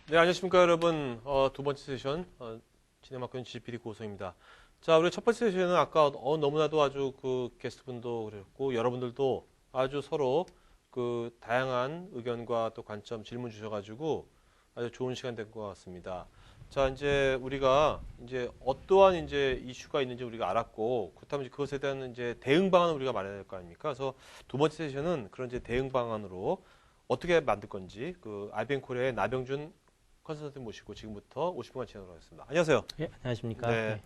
네, 안녕하십니까 여러분. 두 번째 세션 진행 맡고 있는 GPD 고성입니다. 자, 우리 첫 번째 세션은 아까 너무나도 아주 그 게스트분도 그랬고 여러분들도 아주 서로 그 다양한 의견과 또 관점, 질문 주셔가지고 아주 좋은 시간 된 것 같습니다. 자, 이제 우리가 이제 어떠한 이제 이슈가 있는지 우리가 알았고, 그렇다면 그것에 대한 이제 대응 방안을 우리가 마련해야 될 거 아닙니까? 그래서 두 번째 세션은 그런 이제 대응 방안으로 어떻게 만들 건지 그 IBM코리아의 나병준 컨설턴트 모시고 지금부터 50분간 진행하도록 하겠습니다. 안녕하세요. 예, 안녕하십니까. 네. 네.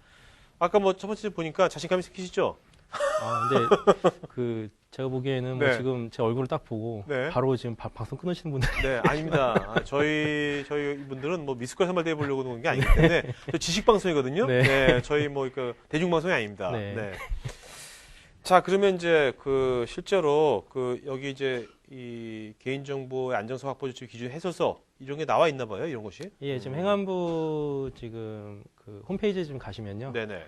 아까 뭐 첫 번째 보니까 자신감이 생기시죠? 근데 제가 보기에는 네. 뭐 지금 제 얼굴을 딱 보고 네. 바로 지금 방송 끊으시는 분들. 네, 아닙니다. 저희 분들은 뭐 미스코 선발대회 보려고 오는 게 아니기 때문에 저 지식 방송이거든요. 네. 네, 저희 뭐 그 대중 방송이 아닙니다. 네. 네. 자, 그러면 이제 그 실제로 그 여기 이제 이 개인정보의 안정성 확보 조치 기준 해설서 이런 게 나와 있나 봐요, 이런 것이? 예, 지금 행안부 지금 그 홈페이지에 지금 가시면요. 네네.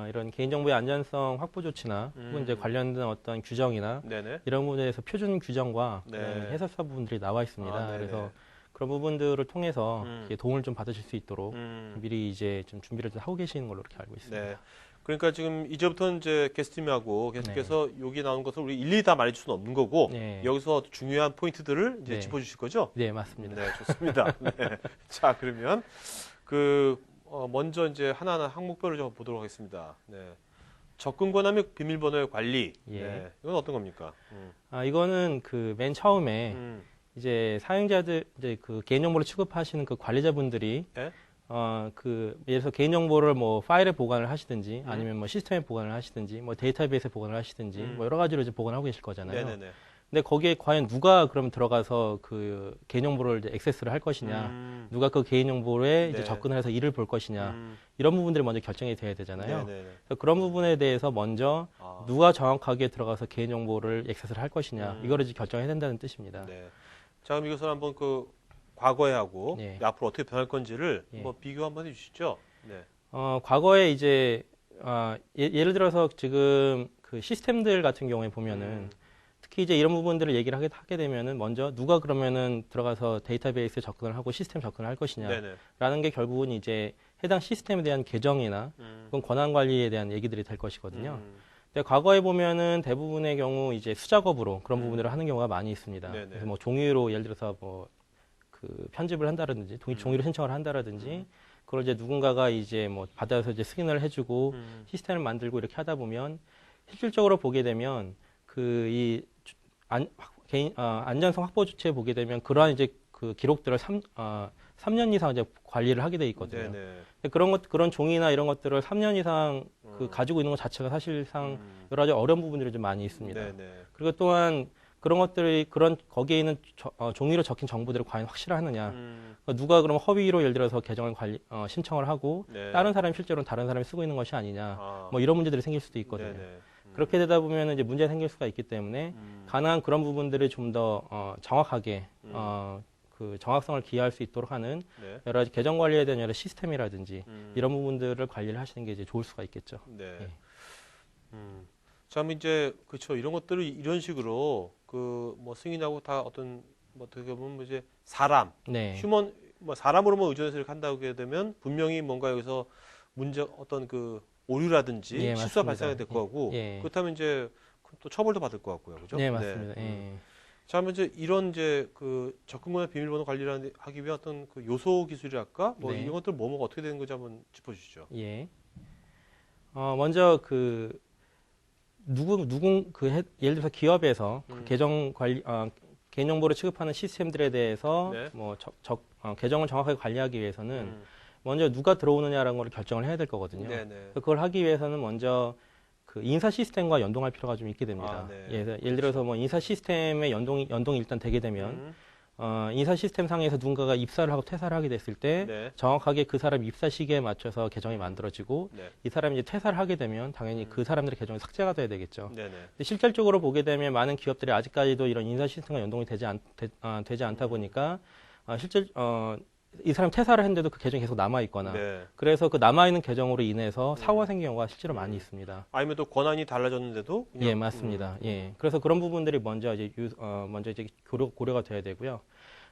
이런 개인정보의 안전성 확보 조치나 혹은 이제 관련된 어떤 규정이나 네네. 이런 부분에 대해서 표준 규정과 네. 해설사 부분들이 나와 있습니다. 네네. 그래서 그런 부분들을 통해서 이렇게 도움을 좀 받으실 수 있도록 미리 이제 좀 준비를 좀 하고 계시는 걸로 이렇게 알고 있습니다. 네. 그러니까 지금 이제부터는 이제 게스트님하고 계속해서 여기 나온 것을 우리 일일이 다 말해줄 수는 없는 거고 네. 여기서 중요한 포인트들을 이제 네. 짚어주실 거죠? 네, 맞습니다. 네, 좋습니다. 네. 자, 그러면 그 먼저 이제 하나하나 항목별로 좀 보도록 하겠습니다. 네. 접근 권한 및 비밀번호의 관리. 예. 네. 이건 어떤 겁니까? 이거는 그 맨 처음에 이제 사용자들 이제 그 개인정보를 취급하시는 그 관리자분들이 네? 예를 들어서 개인정보를 뭐 파일에 보관을 하시든지 아니면 뭐 시스템에 보관을 하시든지 뭐 데이터베이스에 보관을 하시든지 뭐 여러 가지로 이제 보관하고 계실 거잖아요. 네네네. 근데 거기에 과연 누가 그럼 들어가서 그 개인정보를 이제 액세스를 할 것이냐, 누가 그 개인정보에 이제 네. 접근을 해서 일을 볼 것이냐, 이런 부분들이 먼저 결정이 돼야 되잖아요. 네네네. 그래서 그런 부분에 대해서 먼저 누가 정확하게 들어가서 개인정보를 액세스를 할 것이냐, 이거를 이제 결정해야 된다는 뜻입니다. 네. 자, 그럼 이것을 한번 그 과거에 하고 네. 앞으로 어떻게 변할 건지를 예. 뭐 비교 한번 해주시죠. 네. 과거에 이제 예를 들어서 지금 그 시스템들 같은 경우에 보면은 특히 이제 이런 부분들을 얘기를 하게 되면은 먼저 누가 그러면은 들어가서 데이터베이스에 접근을 하고 시스템 접근을 할 것이냐라는 게 결국은 이제 해당 시스템에 대한 계정이나 혹은 권한 관리에 대한 얘기들이 될 것이거든요. 근데 과거에 보면은 대부분의 경우 이제 수작업으로 그런 부분들을 하는 경우가 많이 있습니다. 네네. 그래서 뭐 종이로 예를 들어서 뭐 그 편집을 한다든지 종이로 신청을 한다든지 그걸 이제 누군가가 이제 뭐 받아서 이제 승인을 해주고 시스템을 만들고 이렇게 하다 보면 실질적으로 보게 되면 그 이 안전성 확보 조치에 보게 되면 그러한 이제 그 기록들을 3년 이상 이제 관리를 하게 돼 있거든요. 네네. 그런 종이나 이런 것들을 3년 이상 그 가지고 있는 것 자체가 사실상 여러 가지 어려운 부분들이 좀 많이 있습니다. 네네. 그리고 또한 그런 것들이 거기에 있는 종이로 적힌 정보들이 과연 확실하느냐. 그러니까 누가 그러면 허위로 예를 들어서 계정을 신청을 하고 네. 다른 사람이 실제로는 다른 사람이 쓰고 있는 것이 아니냐. 뭐 이런 문제들이 생길 수도 있거든요. 네네. 그렇게 되다 보면 이제 문제가 생길 수가 있기 때문에 가능한 그런 부분들을 좀 더 정확하게 그 정확성을 기하할 수 있도록 하는 네. 여러 가지 계정 관리에 대한 여러 시스템이라든지 이런 부분들을 관리를 하시는 게 이제 좋을 수가 있겠죠. 네. 예. 자, 그럼 이제 그렇죠. 이런 것들을 이런 식으로 그 뭐 승인하고 다 어떤 뭐 어떻게 보면 이제 사람, 네. 휴먼 뭐 사람으로만 의존해서 이렇게 한다고 하게 되면 분명히 뭔가 여기서 문제 어떤 그 오류라든지 예, 실수가 맞습니다. 발생이 될 거고 예. 그렇다면 이제 또 처벌도 받을 것 같고요, 그죠? 네, 맞습니다. 예. 자, 그러면 이제 이런 이제 그 접근권의 비밀번호 관리를 하기 위한 어떤 그 요소 기술이랄까 뭐 네. 이런 것들 뭐가 어떻게 되는 건지 한번 짚어주시죠. 예. 먼저 그 예를 들어서 기업에서 그 계정 관리 개인정보를 취급하는 시스템들에 대해서 네. 계정을 정확하게 관리하기 위해서는 먼저 누가 들어오느냐라는 걸 결정을 해야 될 거거든요. 네네. 그걸 하기 위해서는 먼저 그 인사 시스템과 연동할 필요가 좀 있게 됩니다. 네. 예를 들어서 뭐 인사 시스템의 연동이 일단 되게 되면 인사 시스템 상에서 누군가가 입사를 하고 퇴사를 하게 됐을 때 네. 정확하게 그 사람 입사 시기에 맞춰서 계정이 만들어지고 네. 이 사람이 이제 퇴사를 하게 되면 당연히 그 사람들의 계정이 삭제가 돼야 되겠죠. 네네. 근데 실질적으로 보게 되면 많은 기업들이 아직까지도 이런 인사 시스템과 연동이 되지 않다 보니까 이 사람 퇴사를 했는데도 그 계정이 계속 남아 있거나 네. 그래서 그 남아 있는 계정으로 인해서 사고가 생긴 경우가 실제로 많이 있습니다. 아니면 또 권한이 달라졌는데도 그냥, 예, 맞습니다. 예. 그래서 그런 부분들이 먼저 이제 고려가 돼야 되고요.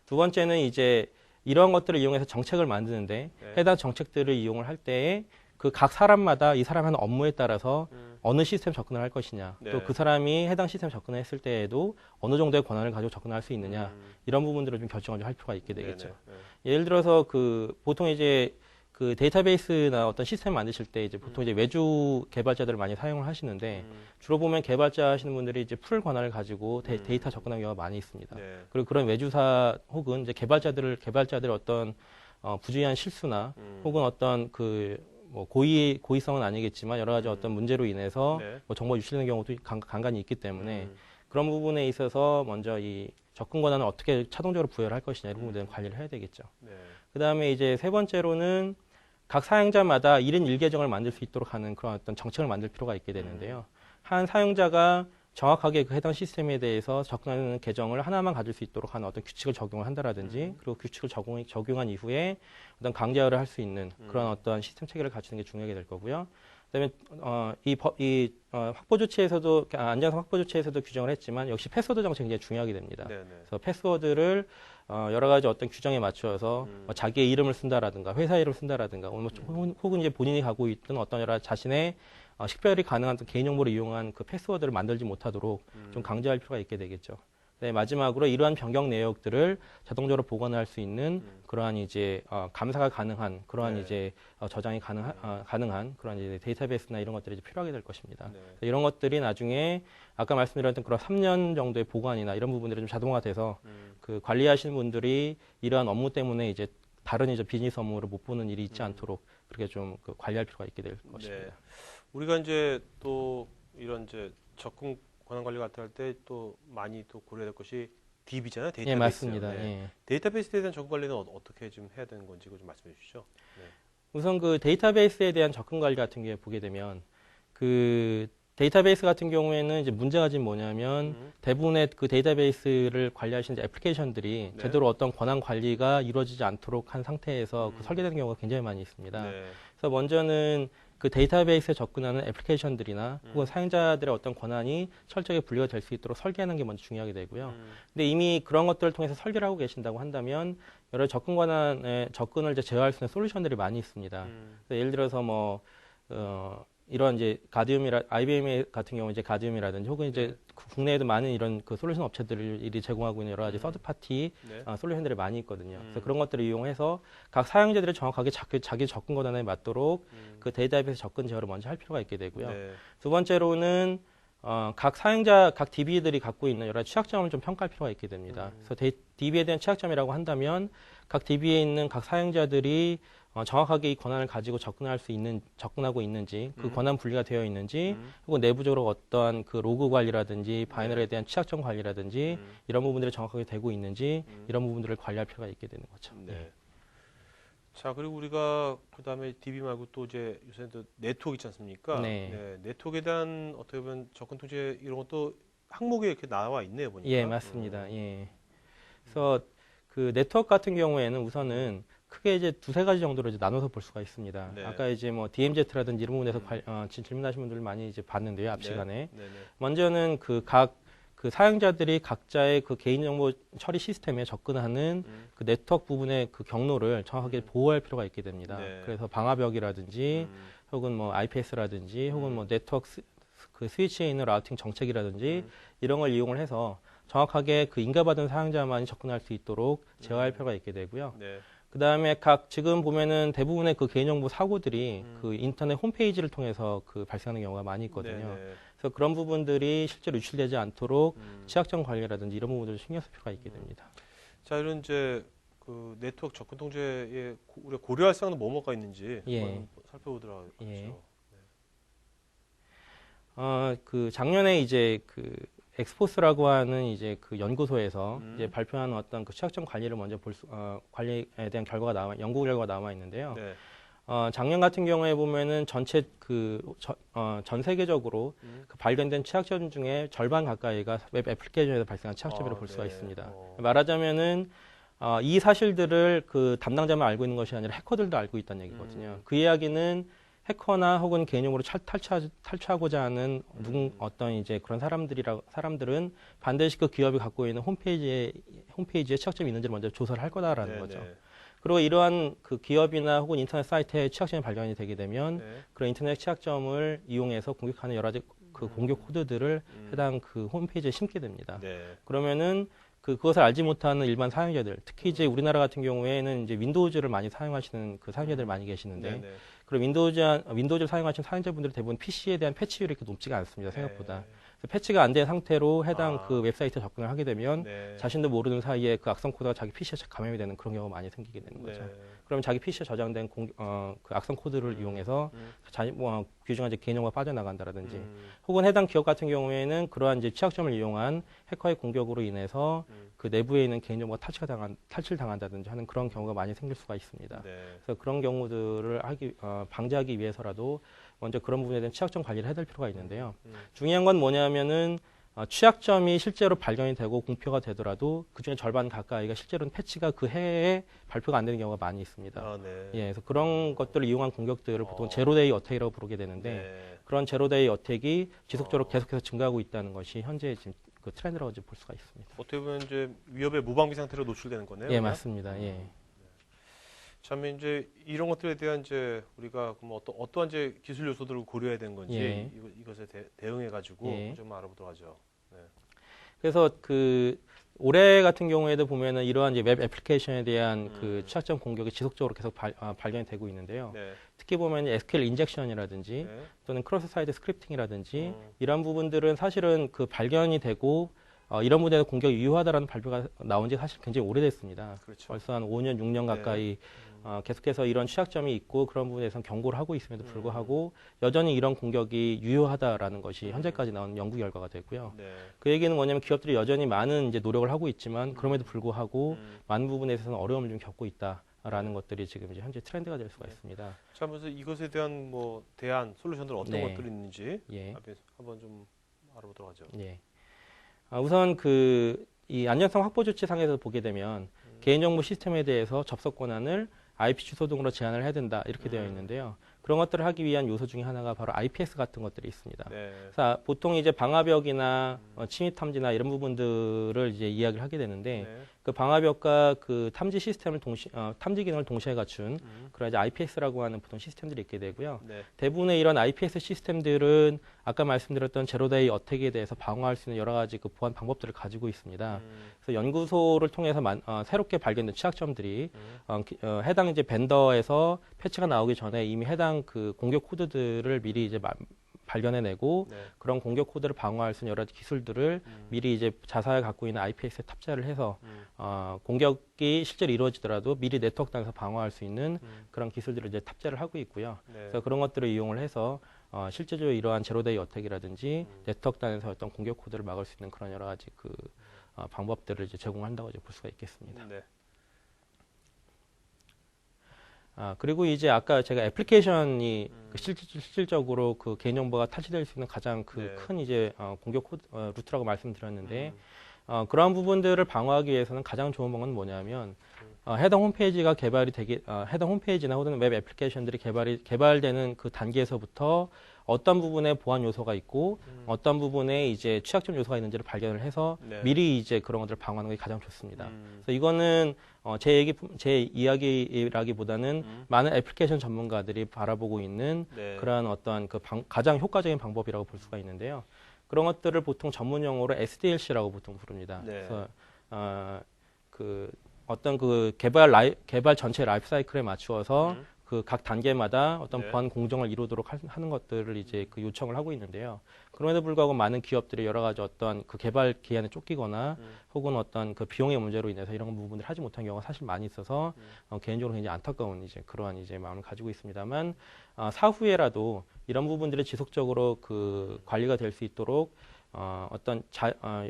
두 번째는 이제 이러한 것들을 이용해서 정책을 만드는데 네. 해당 정책들을 이용을 할 때에 그 각 사람마다 이 사람이 하는 업무에 따라서 어느 시스템 접근을 할 것이냐, 네. 또 그 사람이 해당 시스템 접근을 했을 때에도 어느 정도의 권한을 가지고 접근할 수 있느냐, 이런 부분들을 좀 결정을 좀 할 필요가 있게 되겠죠. 네네. 예를 들어서 그 보통 이제 그 데이터베이스나 어떤 시스템 만드실 때 이제 보통 이제 외주 개발자들을 많이 사용을 하시는데 주로 보면 개발자 하시는 분들이 이제 풀 권한을 가지고 데이터 접근하는 경우가 많이 있습니다. 네. 그리고 그런 외주사 혹은 이제 개발자들의 어떤 부주의한 실수나 혹은 어떤 그 뭐 고의성은 아니겠지만 여러 가지 어떤 문제로 인해서 네. 뭐 정보 유출되는 경우도 간간히 있기 때문에 그런 부분에 있어서 먼저 이 접근 권한을 어떻게 차동적으로 부여를 할 것이냐 이런 부분에 대한 관리를 해야 되겠죠. 네. 그 다음에 이제 세 번째로는 각 사용자마다 1인 1계정을 만들 수 있도록 하는 그런 어떤 정책을 만들 필요가 있게 되는데요. 한 사용자가 정확하게 그 해당 시스템에 대해서 접근하는 계정을 하나만 가질 수 있도록 하는 어떤 규칙을 적용을 한다라든지 그리고 규칙을 적용한 이후에 어떤 강제화를 할 수 있는 그런 어떤 시스템 체계를 갖추는 게 중요하게 될 거고요. 그다음에 확보 조치에서도 안전성 확보 조치에서도 규정을 했지만 역시 패스워드 정책이 굉장히 중요하게 됩니다. 네네. 그래서 패스워드를 여러 가지 어떤 규정에 맞추어서 뭐 자기의 이름을 쓴다라든가 회사 이름을 쓴다라든가 혹은 이제 본인이 갖고 있던 어떤 여러 자신의 식별이 가능한 개인 정보를 이용한 그 패스워드를 만들지 못하도록 좀 강제할 필요가 있게 되겠죠. 네, 마지막으로 이러한 변경 내역들을 자동적으로 보관할 수 있는 그러한 이제 감사가 가능한 그러한 네. 이제 저장이 가능한 그러한 이제 데이터베이스나 이런 것들이 이제 필요하게 될 것입니다. 네. 이런 것들이 나중에 아까 말씀드렸던 그런 3년 정도의 보관이나 이런 부분들이 좀 자동화돼서 그 관리하시는 분들이 이러한 업무 때문에 이제 다른 이제 비즈니스 업무를 못 보는 일이 있지 않도록 그렇게 좀 그 관리할 필요가 있게 될 것입니다. 네. 우리가 이제 또 이런 이제 접근 권한 관리 같은 할 때 또 많이 또 고려해야 될 것이 DB잖아요. 데이터베이스. 예, 맞습니다. 네. 예. 데이터베이스에 대한 접근 관리는 어떻게 좀 해야 되는 건지 그거 좀 말씀해 주시죠. 우선 그 데이터베이스에 대한 접근 관리 같은 게 보게 되면 그 데이터베이스 같은 경우에는 이제 문제가 지금 뭐냐면 대부분의 그 데이터베이스를 관리하시는 이제 애플리케이션들이 네. 제대로 어떤 권한 관리가 이루어지지 않도록 한 상태에서 그 설계되는 경우가 굉장히 많이 있습니다. 네. 그래서 먼저는 그 데이터베이스에 접근하는 애플리케이션들이나 혹은 사용자들의 어떤 권한이 철저하게 분리가 될 수 있도록 설계하는 게 먼저 중요하게 되고요. 근데 이미 그런 것들을 통해서 설계를 하고 계신다고 한다면 여러 접근 권한의 접근을 이제 제어할 수 있는 솔루션들이 많이 있습니다. 그래서 예를 들어서 뭐 이런 이제 IBM 같은 경우 이제 가디움이라든지 혹은 이제 국내에도 많은 이런 그 솔루션 업체들이 제공하고 있는 여러 가지 서드 파티 네. 솔루션들이 많이 있거든요. 그래서 그런 것들을 이용해서 각 사용자들이 정확하게 자기 접근 권한에 맞도록 그 데이터베이스 접근 제어를 먼저 할 필요가 있게 되고요. 네. 두 번째로는 각 사용자, 각 DB들이 갖고 있는 여러 가지 취약점을 좀 평가할 필요가 있게 됩니다. 그래서 DB에 대한 취약점이라고 한다면 각 DB에 있는 각 사용자들이 정확하게 이 권한을 가지고 접근하고 있는지, 그 권한 분리가 되어 있는지, 혹은 내부적으로 어떠한 그 로그 관리라든지, 바이너리에 대한 취약점 관리라든지, 이런 부분들이 정확하게 되고 있는지, 이런 부분들을 관리할 필요가 있게 되는 거죠. 네. 자, 그리고 우리가 그 다음에 DB 말고 또 이제 요새 또 네트워크 있지 않습니까? 네. 네트워크에 대한 어떻게 보면 접근 통제 이런 것도 항목에 이렇게 나와 있네요, 보니까. 예, 맞습니다. 예. 그래서 그 네트워크 같은 경우에는 우선은 크게 이제 두세 가지 정도로 이제 나눠서 볼 수가 있습니다. 네. 아까 이제 뭐 DMZ라든지 이런 부분에서 질문하신 분들 많이 이제 봤는데요, 앞 네. 시간에. 네네. 먼저는 그 사용자들이 각자의 그 개인정보 처리 시스템에 접근하는 그 네트워크 부분의 그 경로를 정확하게 보호할 필요가 있게 됩니다. 네. 그래서 방화벽이라든지 혹은 뭐 IPS라든지 혹은 뭐 네트워크 그 스위치에 있는 라우팅 정책이라든지 이런 걸 이용을 해서 정확하게 그 인가받은 사용자만이 접근할 수 있도록 제어할 필요가 있게 되고요. 네. 그 다음에 지금 보면은 대부분의 그 개인정보 사고들이 그 인터넷 홈페이지를 통해서 그 발생하는 경우가 많이 있거든요. 네네. 그래서 그런 부분들이 실제로 유출되지 않도록 취약점 관리라든지 이런 부분들을 신경 쓸 필요가 있게 됩니다. 자, 이런 이제 그 네트워크 접근 통제에 우리가 고려할 사항은 뭐가 있는지 예. 한번 살펴보도록 하죠. 예. 그 작년에 이제 그 엑스포스라고 하는 이제 그 연구소에서 이제 발표한 어떤 그 취약점 관리를 먼저 관리에 대한 연구 결과가 나와 있는데요. 네. 작년 같은 경우에 보면은 전체 전 세계적으로 그 발견된 취약점 중에 절반 가까이가 웹 애플리케이션에서 발생한 취약점이라고 볼 수가 네. 있습니다. 말하자면은 이 사실들을 그 담당자만 알고 있는 것이 아니라 해커들도 알고 있다는 얘기거든요. 그 이야기는 해커나 혹은 개인적으로 탈취하고자 하는 어떤 이제 그런 사람들은 반드시 그 기업이 갖고 있는 홈페이지에 취약점이 있는지를 먼저 조사를 할 거다라는 거죠. 그리고 이러한 그 기업이나 혹은 인터넷 사이트에 취약점이 발견이 되게 되면 그런 인터넷 취약점을 이용해서 공격하는 여러 가지 그 공격 코드들을 해당 그 홈페이지에 심게 됩니다. 그러면은 그것을 알지 못하는 일반 사용자들, 특히 이제 우리나라 같은 경우에는 이제 윈도우즈를 많이 사용하시는 그 사용자들 많이 계시는데, 그리고 윈도우즈를 사용하시는 사용자분들이 대부분 PC에 대한 패치율이 그렇게 높지가 않습니다, 생각보다. 그래서 패치가 안 된 상태로 해당 그 웹사이트에 접근을 하게 되면 자신도 모르는 사이에 그 악성 코드가 자기 PC에 감염이 되는 그런 경우가 많이 생기게 되는 거죠. 그러면 자기 PC에 저장된 그 악성 코드를 이용해서 규정한 이제 개인정보가 빠져나간다라든지, 혹은 해당 기업 같은 경우에는 그러한 이제 취약점을 이용한 해커의 공격으로 인해서 그 내부에 있는 개인정보가 탈취를 당한다든지 하는 그런 경우가 많이 생길 수가 있습니다. 그래서 그런 경우들을 방지하기 위해서라도 먼저 그런 부분에 대한 취약점 관리를 해야 될 필요가 있는데요. 중요한 건 뭐냐면은 취약점이 실제로 발견이 되고 공표가 되더라도 그중에 절반 가까이가 실제로는 패치가 그 해에 발표가 안 되는 경우가 많이 있습니다. 예, 그래서 그런 것들을 이용한 공격들을 보통 제로데이 어택이라고 부르게 되는데 그런 제로데이 어택이 지속적으로 계속해서 증가하고 있다는 것이 현재 지금 그 트렌드라고 이제 볼 수가 있습니다. 어떻게 보면 이제 위협의 무방비 상태로 노출되는 거네요. 예, 맞습니다. 예. 참 이제 이런 것들에 대한 이제 우리가 그럼 어떠한 이제 기술 요소들을 고려해야 되는 건지 이것에 대응해 가지고 좀 알아보도록 하죠. 그래서 그 올해 같은 경우에도 보면은 이러한 이제 웹 애플리케이션에 대한 그 취약점 공격이 지속적으로 계속 발견이 되고 있는데요. 특히 보면 SQL 인젝션이라든지 또는 크로스 사이트 스크립팅이라든지 이런 부분들은 사실은 그 발견이 되고 이런 부분에서 공격이 유효하다라는 발표가 나온 지 사실 굉장히 오래됐습니다. 그렇죠. 벌써 한 5년, 6년 가까이 계속해서 이런 취약점이 있고 그런 부분에서 경고를 하고 있음에도 불구하고 여전히 이런 공격이 유효하다라는 것이 현재까지 나온 연구 결과가 되고요. 그 얘기는 뭐냐면 기업들이 여전히 많은 이제 노력을 하고 있지만 그럼에도 불구하고 많은 부분에 있어서는 어려움을 좀 겪고 있다라는 것들이 지금 이제 현재 트렌드가 될 수가 있습니다. 자, 그래서 이것에 대한 뭐 대안, 솔루션들 어떤 것들이 있는지 한번 좀 알아보도록 하죠. 우선 이 안전성 확보 조치 상에서 보게 되면 개인정보 시스템에 대해서 접속 권한을 IP 주소 등으로 제한을 해야 된다 이렇게 되어 있는데요. 그런 것들을 하기 위한 요소 중에 하나가 바로 IPS 같은 것들이 있습니다. 그래서 보통 이제 방화벽이나 침입 탐지나 이런 부분들을 이제 이야기를 하게 되는데 그 방화벽과 그 탐지 시스템을 탐지 기능을 동시에 갖춘 그런 이제 IPS라고 하는 보통 시스템들이 있게 되고요. 대부분의 이런 IPS 시스템들은 아까 말씀드렸던 제로데이 어택에 대해서 방어할 수 있는 여러 가지 그 보안 방법들을 가지고 있습니다. 그래서 연구소를 통해서 새롭게 발견된 취약점들이 해당 이제 벤더에서 패치가 나오기 전에 이미 해당 그 공격 코드들을 미리 이제 발견해내고 그런 공격 코드를 방어할 수 있는 여러 가지 기술들을 미리 이제 자사에 갖고 있는 IPS에 탑재를 해서 공격이 실제로 이루어지더라도 미리 네트워크단에서 방어할 수 있는 그런 기술들을 이제 탑재를 하고 있고요. 그래서 그런 것들을 이용을 해서 실제적으로 이러한 제로데이 어택이라든지 네트워크단에서 어떤 공격 코드를 막을 수 있는 그런 여러 가지 그 방법들을 이제 제공한다고 이제 볼 수가 있겠습니다. 그리고 이제 아까 제가 애플리케이션이 실질적으로 그 개인정보가 탈취될 수 있는 가장 큰 이제 공격 코드 루트라고 말씀드렸는데 그러한 부분들을 방어하기 위해서는 가장 좋은 방법은 뭐냐면 해당 홈페이지가 해당 홈페이지나 혹은 웹 애플리케이션들이 개발되는 그 단계에서부터 어떤 부분에 보안 요소가 있고 어떤 부분에 이제 취약점 요소가 있는지를 발견을 해서 미리 이제 그런 것들을 방어하는 게 가장 좋습니다. 그래서 이거는 제 이야기라기보다는 많은 애플리케이션 전문가들이 바라보고 있는 그러한 어떤 그 가장 효과적인 방법이라고 볼 수가 있는데요. 그런 것들을 보통 전문 용어로 SDLC라고 보통 부릅니다. 그래서 그 어떤 그 개발 전체 라이프 사이클에 맞추어서 그 각 단계마다 어떤 보안 공정을 이루도록 하는 것들을 이제 그 요청을 하고 있는데요. 그럼에도 불구하고 많은 기업들이 여러 가지 어떤 그 개발 기한에 쫓기거나 혹은 어떤 그 비용의 문제로 인해서 이런 부분들을 하지 못한 경우가 사실 많이 있어서 개인적으로 굉장히 안타까운 이제 그러한 이제 마음을 가지고 있습니다만 사후에라도 이런 부분들이 지속적으로 그 관리가 될 수 있도록 어떤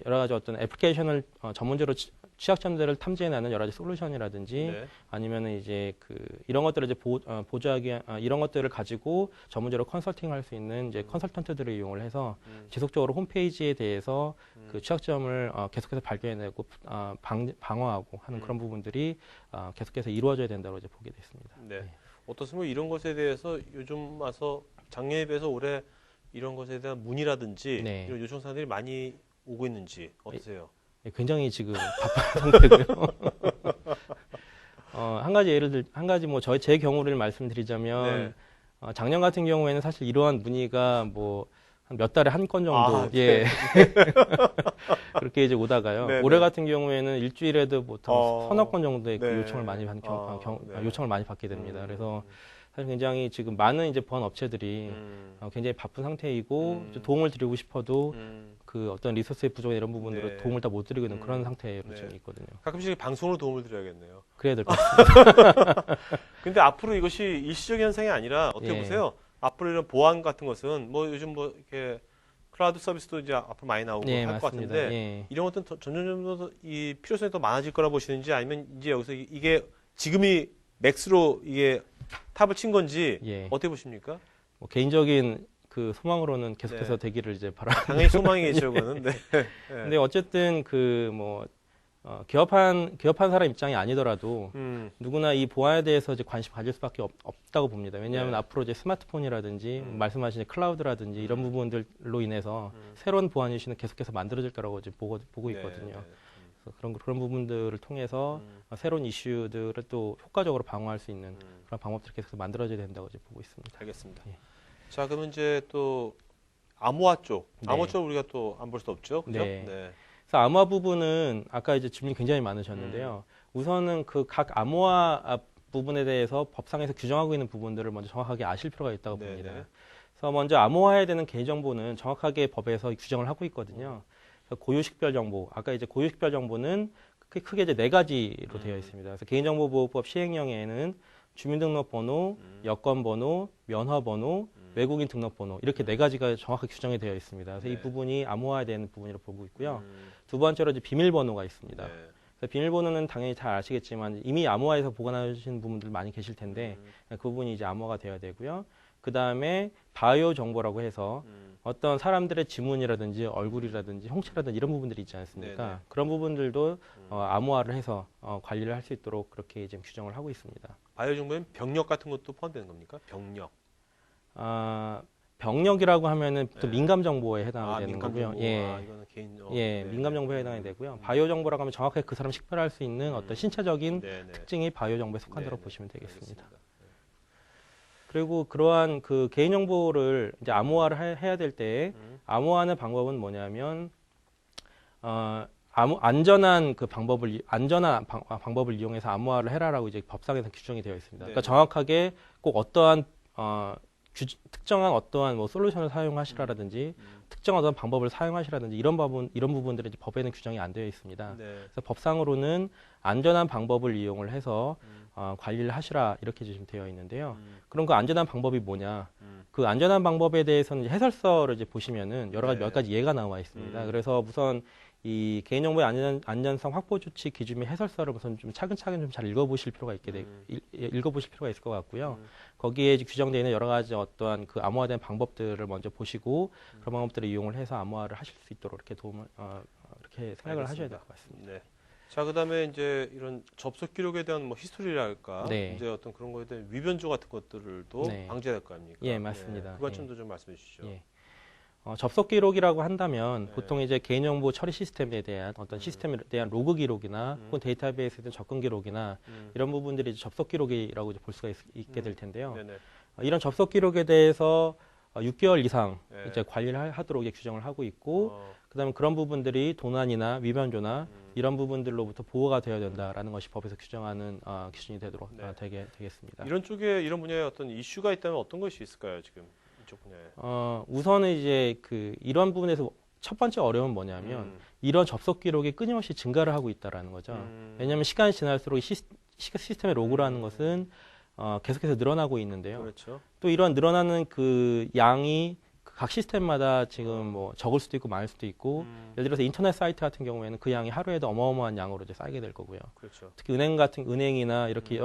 여러 가지 어떤 애플리케이션을 전문적으로 취약점들을 탐지해내는 여러 가지 솔루션이라든지 네. 아니면은 이제 이런 것들을 이제 보조하기 이런 것들을 가지고 전문적으로 컨설팅할 수 있는 이제 컨설턴트들을 이용을 해서 지속적으로 홈페이지에 대해서 그 취약점을 계속해서 발견해내고 방어하고 하는 그런 부분들이 계속해서 이루어져야 된다고 이제 보게 됐습니다. 네. 네. 어떻습니까? 이런 것에 대해서 요즘 와서 작년에 비해서 올해 이런 것에 대한 문의라든지 네. 이런 요청 사항들이 많이 오고 있는지 어떠세요? 굉장히 지금 바쁜 상태고요. 한 가지 뭐 제 경우를 말씀드리자면 작년 같은 경우에는 사실 이러한 문의가 뭐 한 몇 달에 한 건 정도 예 그렇게 이제 오다가요. 네, 올해 네. 같은 경우에는 일주일에도 보통 서너 건 정도의 그 네. 요청을 많이 네. 요청을 많이 받게 됩니다. 그래서 사실 굉장히 지금 많은 이제 보안 업체들이 굉장히 바쁜 상태이고 도움을 드리고 싶어도 그 어떤 리소스의 부족이나 이런 부분으로 네. 도움을 다 못 드리고 있는 그런 상태로 네. 지금 있거든요. 가끔씩 방송으로 도움을 드려야겠네요. 그래야 될 것 같습니다. 근데 앞으로 이것이 일시적인 현상이 아니라 어떻게 예. 보세요? 앞으로 이런 보안 같은 것은 뭐 요즘 뭐 이렇게 클라우드 서비스도 이제 앞으로 많이 나오고 네, 할 것 맞습니다. 같은데 예. 이런 것들은 점점 이 필요성이 더 많아질 거라 보시는지 아니면 이제 여기서 이게 지금이 맥스로 이게 탑을 친 건지 예. 어떻게 보십니까? 뭐 개인적인 그 소망으로는 계속해서 네. 되기를 이제 바라. 당연히 소망이겠죠, 그거는. 네. 근데 어쨌든 그 뭐 기업한 사람 입장이 아니더라도 누구나 이 보안에 대해서 이제 관심 가질 수밖에 없다고 봅니다. 왜냐하면 네. 앞으로 이제 스마트폰이라든지 말씀하신 클라우드라든지 이런 부분들로 인해서 새로운 보안 이슈는 계속해서 만들어질 거라고 이제 보고 있거든요. 네. 그래서 그런 부분들을 통해서 새로운 이슈들을 또 효과적으로 방어할 수 있는 그런 방법들이 계속 만들어져야 된다고 이제 보고 있습니다. 알겠습니다. 예. 자, 그러면 이제 또 암호화 쪽, 네. 암호 쪽을 우리가 또 안 볼 수 없죠, 그죠? 네. 그래서 암호화 부분은 아까 이제 질문이 굉장히 많으셨는데요. 우선은 그 각 암호화 부분에 대해서 법상에서 규정하고 있는 부분들을 먼저 정확하게 아실 필요가 있다고 네, 봅니다. 네. 그래서 먼저 암호화해야 되는 개인정보는 정확하게 법에서 규정을 하고 있거든요. 그래서 고유식별 정보, 아까 이제 고유식별 정보는 크게 이제 네 가지로 되어 있습니다. 그래서 개인정보보호법 시행령에는 주민등록번호, 여권번호, 면허번호, 외국인 등록번호 이렇게 네 가지가 정확하게 규정이 되어 있습니다. 그래서 이 부분이 암호화해야 되는 부분이라고 보고 있고요. 두 번째로 이제 비밀번호가 있습니다. 그래서 비밀번호는 당연히 잘 아시겠지만 이미 암호화해서 보관하신 분들 많이 계실 텐데 그 부분이 이제 암호화가 되어야 되고요. 그 다음에 바이오 정보라고 해서 어떤 사람들의 지문이라든지 얼굴이라든지 형체라든지 이런 부분들이 있지 않습니까? 네네. 그런 부분들도 암호화를 해서 관리를 할 수 있도록 그렇게 지금 규정을 하고 있습니다. 바이오 정보는 병력 같은 것도 포함되는 겁니까? 병력. 병력이라고 하면은 또 네. 민감 정보에 해당이 되는 민감 거고요. 정보. 예. 이거는 개인. 예, 민감 정보에 해당이 되고요. 바이오 정보라고 하면 정확하게 그 사람 식별할 수 있는 어떤 신체적인 네네. 특징이 바이오 정보에 속한다고 네네. 보시면 되겠습니다. 알겠습니다. 그리고 그러한 그 개인 정보를 이제 암호화를 해야 될 때 암호화하는 방법은 뭐냐면 안전한 방법을 이용해서 암호화를 해라라고 이제 법상에서 규정이 되어 있습니다. 그러니까 네네. 정확하게 꼭 어떠한 특정한 어떠한 뭐 솔루션을 사용하시라든지 특정한 어떤 방법을 사용하시라든지 이런 부분들이 이제 법에는 규정이 안 되어 있습니다. 네. 그래서 법상으로는 안전한 방법을 이용을 해서 관리를 하시라 이렇게 지금 되어 있는데요. 그럼 그 안전한 방법이 뭐냐? 그 안전한 방법에 대해서는 이제 해설서를 이제 보시면은 여러 가지 네. 몇 가지 예가 나와 있습니다. 그래서 우선 이 개인정보의 안전성 확보 조치 기준 및 해설서를 우선 좀 차근차근 좀 잘 읽어보실 필요가 읽어보실 필요가 있을 것 같고요. 거기에 이제 규정되어 있는 여러 가지 어떠한 그 암호화된 방법들을 먼저 보시고 그런 방법들을 이용을 해서 암호화를 하실 수 있도록 이렇게 도움을 이렇게 생각을 하셔야 될 것 같습니다. 네. 자, 그다음에 이제 이런 접속 기록에 대한 뭐 히스토리랄까, 네. 이제 어떤 그런 거에 대한 위변조 같은 것들도 네. 방지해야 될 거 아닙니까? 예, 맞습니다. 그 관점도 좀 말씀해 주시죠. 예. 접속 기록이라고 한다면 네. 보통 이제 개인정보 처리 시스템에 대한 어떤 시스템에 대한 로그 기록이나 혹은 데이터베이스에 대한 접근 기록이나 이런 부분들이 이제 접속 기록이라고 이제 볼 수가 있게 될 텐데요. 네네. 이런 접속 기록에 대해서 6개월 이상 네. 이제 관리를 하도록 이제 규정을 하고 있고, 그다음에 그런 부분들이 도난이나 위변조나 이런 부분들로부터 보호가 되어야 된다라는 것이 법에서 규정하는 기준이 되도록 네. 되겠습니다. 이런 쪽에 이런 분야에 어떤 이슈가 있다면 어떤 것이 있을까요, 지금 이쪽 분야에? 우선은 이제 이런 부분에서 첫 번째 어려움은 뭐냐면 이런 접속 기록이 끊임없이 증가를 하고 있다라는 거죠. 왜냐하면 시간이 지날수록 시스템의 로그라는 것은 계속해서 늘어나고 있는데요. 그렇죠. 또 이런 늘어나는 그 양이 각 시스템마다 지금 뭐 적을 수도 있고 많을 수도 있고 예를 들어서 인터넷 사이트 같은 경우에는 그 양이 하루에도 어마어마한 양으로 이제 쌓이게 될 거고요. 그렇죠. 특히 은행이나 이렇게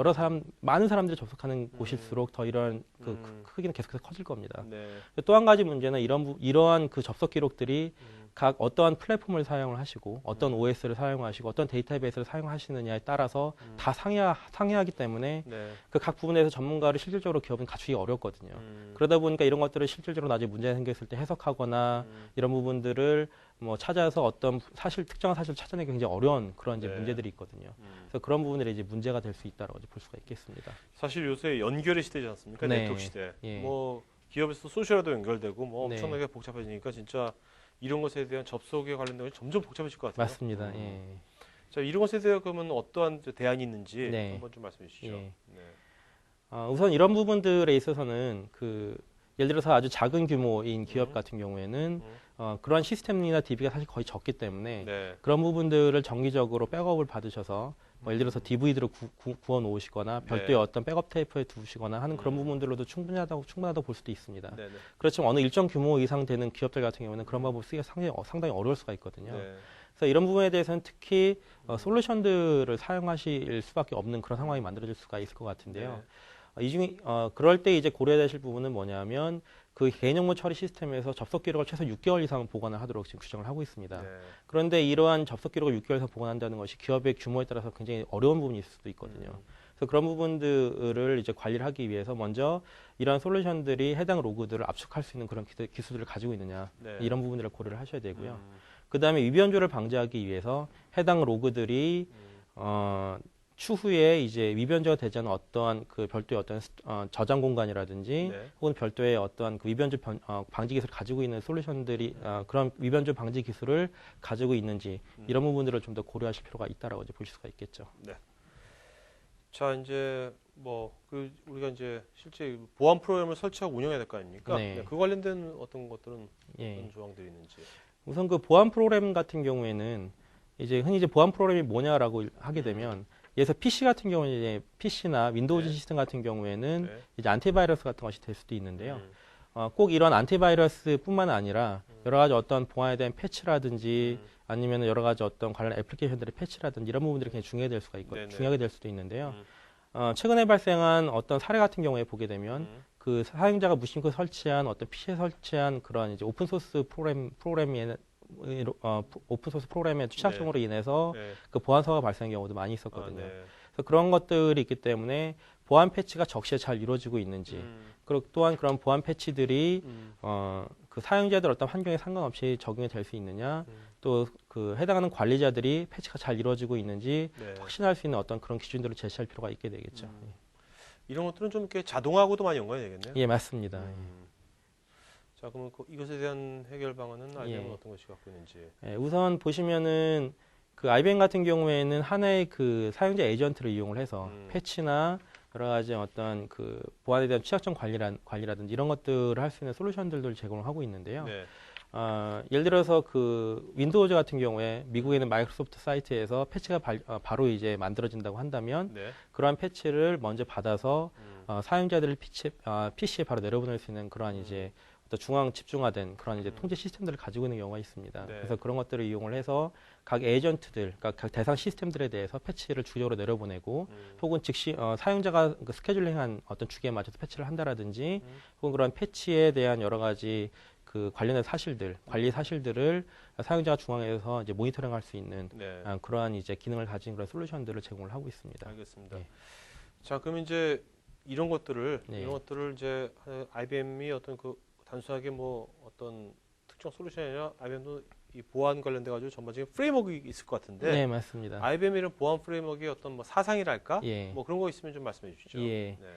많은 사람들이 접속하는 곳일수록 더 이런 그 크기는 계속해서 커질 겁니다. 네. 또 한 가지 문제는 이러한 그 접속 기록들이 각 어떠한 플랫폼을 사용을 하시고 어떤 OS를 사용하시고 어떤 데이터베이스를 사용하시느냐에 따라서 다 상이하기 때문에 네. 그 각 부분에서 전문가를 실질적으로 기업은 갖추기 어렵거든요. 그러다 보니까 이런 것들을 실질적으로 나중에 문제가 생겼을 때 해석하거나 이런 부분들을 뭐 찾아서 어떤 특정한 사실을 찾아내기 굉장히 어려운 그런 이제 네. 문제들이 있거든요. 그래서 그런 부분들이 이제 문제가 될 수 있다고 볼 수가 있겠습니다. 사실 요새 연결의 시대지 않습니까? 네. 네트워크 시대. 예. 뭐 기업에서 소셜화도 연결되고 뭐 네. 엄청나게 복잡해지니까 진짜 이런 것에 대한 접속에 관련된 것이 점점 복잡해질 것 같아요. 맞습니다. 예. 자, 이런 것에 대해 그러면 어떠한 대안이 있는지 네. 한번 좀 말씀해 주시죠. 예. 네. 우선 이런 부분들에 있어서는 예를 들어서 아주 작은 규모인 기업 같은 경우에는 그런 시스템이나 DB가 사실 거의 적기 때문에 네. 그런 부분들을 정기적으로 백업을 받으셔서 뭐 예를 들어서 DVD로 구워 놓으시거나 별도의 네. 어떤 백업 테이프에 두시거나 하는 그런 부분들로도 충분하다고 볼 수도 있습니다. 네. 네. 그렇지만 어느 일정 규모 이상 되는 기업들 같은 경우는 그런 방법을 쓰기가 상당히 어려울 수가 있거든요. 네. 그래서 이런 부분에 대해서는 특히 솔루션들을 사용하실 수밖에 없는 그런 상황이 만들어질 수가 있을 것 같은데요. 이 중에 그럴 때 이제 고려해야 되실 부분은 뭐냐면 그 개인 정보 처리 시스템에서 접속 기록을 최소 6개월 이상 보관을 하도록 지금 규정을 하고 있습니다. 네. 그런데 이러한 접속 기록을 6개월 이상 보관한다는 것이 기업의 규모에 따라서 굉장히 어려운 부분이 있을 수도 있거든요. 그래서 그런 부분들을 이제 관리를 하기 위해서 먼저 이러한 솔루션들이 해당 로그들을 압축할 수 있는 그런 기술들을 가지고 있느냐 네. 이런 부분들을 고려를 하셔야 되고요. 그 다음에 위변조를 방지하기 위해서 해당 로그들이 추후에 이제 위변조가 되지 않은 어떠한 그 별도의 어떤 저장 공간이라든지 네. 혹은 별도의 어떠한 그 위변조 방지 기술을 가지고 있는 솔루션들이 그런 위변조 방지 기술을 가지고 있는지 이런 부분들을 좀 더 고려하실 필요가 있다라고 이제 보실 수가 있겠죠. 자, 이제 우리가 이제 실제 보안 프로그램을 설치하고 운영해야 될 거 아닙니까? 네. 네, 그 관련된 어떤 것들은 예. 어떤 조항들이 있는지. 우선 그 보안 프로그램 같은 경우에는 이제 흔히 이제 보안 프로그램이 뭐냐라고 하게 되면 예서 PC 같은 경우는 이제 PC나 윈도우즈 네. 시스템 같은 경우에는 네. 이제 안티바이러스 같은 것이 될 수도 있는데요. 꼭 이런 안티바이러스뿐만 아니라 여러 가지 어떤 보안에 대한 패치라든지 아니면 여러 가지 어떤 관련 애플리케이션들의 패치라든지 이런 부분들이 굉장히 네네. 중요하게 될 수도 있는데요. 최근에 발생한 어떤 사례 같은 경우에 보게 되면 그 사용자가 무심코 설치한 어떤 PC에 설치한 그런 이제 오픈소스 오픈소스 프로그램의 취약점으로 인해서 네. 그 보안사고가 발생한 경우도 많이 있었거든요. 네. 그래서 그런 것들이 있기 때문에 보안 패치가 적시에 잘 이루어지고 있는지 그리고 또한 그런 보안 패치들이 그 사용자들 어떤 환경에 상관없이 적용이 될 수 있느냐 또 그 해당하는 관리자들이 패치가 잘 이루어지고 있는지 네. 확신할 수 있는 어떤 그런 기준들을 제시할 필요가 있게 되겠죠. 이런 것들은 좀 이렇게 자동화하고도 많이 연관이 되겠네요. 예, 맞습니다. 자, 그러면 이것에 대한 해결 방안은 IBM은 예. 어떤 것이 갖고 있는지. 예, 우선 보시면은 그 IBM 같은 경우에는 하나의 그 사용자 에이전트를 이용을 해서 패치나 여러 가지 어떤 그 보안에 대한 취약점 관리라든지 이런 것들을 할 수 있는 솔루션들을 제공을 하고 있는데요. 네. 예를 들어서 그 윈도우즈 같은 경우에 미국에 있는 마이크로소프트 사이트에서 패치가 바로 이제 만들어진다고 한다면 네. 그러한 패치를 먼저 받아서 사용자들을 PC에 바로 내려보낼 수 있는 그러한 이제 어떤 중앙 집중화된 그런 이제 통제 시스템들을 가지고 있는 경우가 있습니다. 네. 그래서 그런 것들을 이용을 해서 각 에이전트들, 그러니까 각 대상 시스템들에 대해서 패치를 주기적으로 내려보내고 혹은 즉시 사용자가 그 스케줄링한 어떤 주기에 맞춰서 패치를 한다라든지 혹은 그런 패치에 대한 여러 가지 그 관련된 사실들, 관리 사실들을 사용자가 중앙에서 이제 모니터링할 수 있는 네. 그러한 이제 기능을 가진 그런 솔루션들을 제공을 하고 있습니다. 알겠습니다. 예. 자, 그럼 이제 이런 것들을 네. 이제 IBM이 어떤 그 단순하게 뭐 어떤 특정 솔루션이 아니라 IBM도 이 보안 관련돼 가지고 전반적인 프레임워크가 있을 것 같은데 네, 맞습니다. IBM 이런 보안 프레임워크의 어떤 뭐 사상이랄까? 예. 뭐 그런 거 있으면 좀 말씀해 주시죠. 예. 네.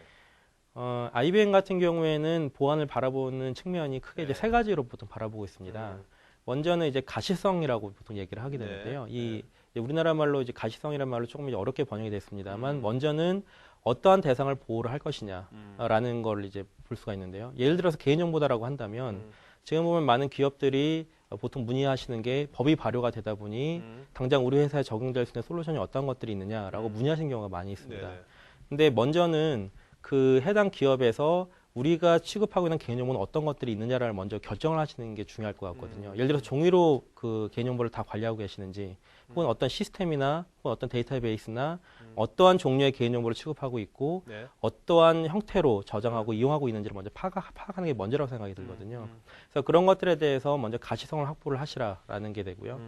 IBM 같은 경우에는 보안을 바라보는 측면이 크게 이제 네. 세 가지로 보통 바라보고 있습니다. 먼저는 이제 가시성이라고 보통 얘기를 하게 네. 되는데요. 이제 우리나라 말로 이제 가시성이라는 말로 조금 이제 어렵게 번역이 됐습니다만 먼저는 어떠한 대상을 보호를 할 것이냐라는 걸 이제 볼 수가 있는데요. 예를 들어서 개인정보다라고 한다면 지금 보면 많은 기업들이 보통 문의하시는 게 법이 발효가 되다 보니 당장 우리 회사에 적용될 수 있는 솔루션이 어떤 것들이 있느냐라고 문의하시는 경우가 많이 있습니다. 네. 근데 먼저는 그 해당 기업에서 우리가 취급하고 있는 개인 정보는 어떤 것들이 있느냐를 먼저 결정을 하시는 게 중요할 것 같거든요. 예를 들어서 종이로 그 개인 정보를 다 관리하고 계시는지, 혹은 어떤 시스템이나 혹은 어떤 데이터베이스나 어떠한 종류의 개인 정보를 취급하고 있고 네. 어떠한 형태로 저장하고 이용하고 있는지를 먼저 파악하는 게 먼저라고 생각이 들거든요. 그래서 그런 것들에 대해서 먼저 가시성을 확보를 하시라라는 게 되고요.